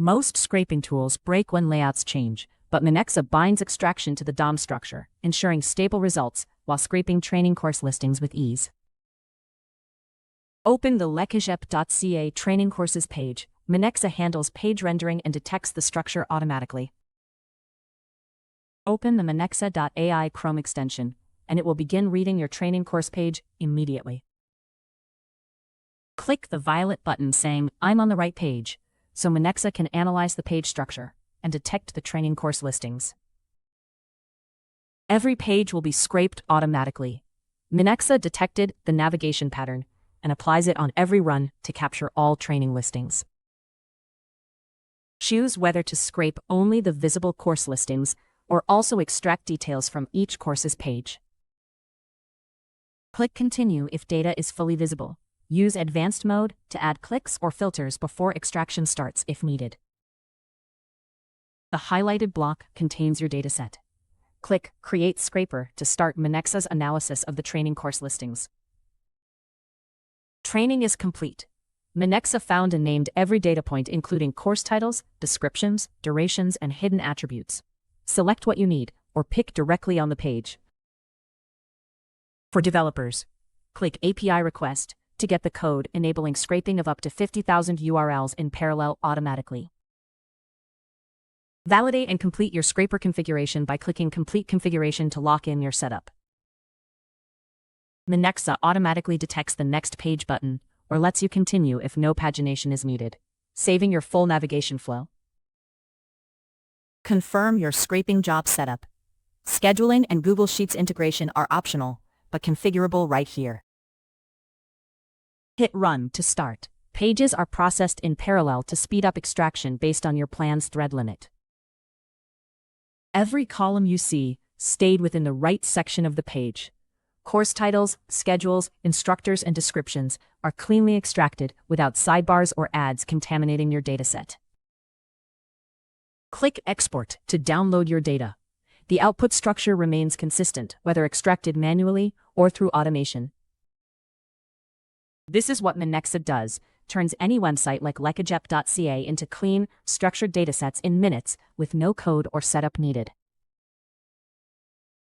Most scraping tools break when layouts change, but Minexa binds extraction to the DOM structure, ensuring stable results while scraping training course listings with ease. Open the lecegep.ca training courses page. Minexa handles page rendering and detects the structure automatically. Open the Minexa.ai Chrome extension, and it will begin reading your training course page immediately. Click the violet button saying, "I'm on the right page," so Minexa can analyze the page structure and detect the training course listings. Every page will be scraped automatically. Minexa detected the navigation pattern and applies it on every run to capture all training listings. Choose whether to scrape only the visible course listings or also extract details from each course's page. Click Continue if data is fully visible. Use Advanced mode to add clicks or filters before extraction starts if needed. The highlighted block contains your dataset. Click Create Scraper to start Minexa's analysis of the training course listings. Training is complete. Minexa found and named every data point including course titles, descriptions, durations, and hidden attributes. Select what you need, or pick directly on the page. For developers, click API Request to get the code enabling scraping of up to 50,000 URLs in parallel automatically. Validate and complete your scraper configuration by clicking Complete Configuration to lock in your setup. Minexa automatically detects the Next Page button or lets you continue if no pagination is needed, saving your full navigation flow. Confirm your scraping job setup. Scheduling and Google Sheets integration are optional, but configurable right here. Hit Run to start. Pages are processed in parallel to speed up extraction based on your plan's thread limit. Every column you see stayed within the right section of the page. Course titles, schedules, instructors, and descriptions are cleanly extracted without sidebars or ads contaminating your dataset. Click Export to download your data. The output structure remains consistent, whether extracted manually or through automation. This is what Minexa does, turns any website like lecegep.ca into clean, structured datasets in minutes with no code or setup needed.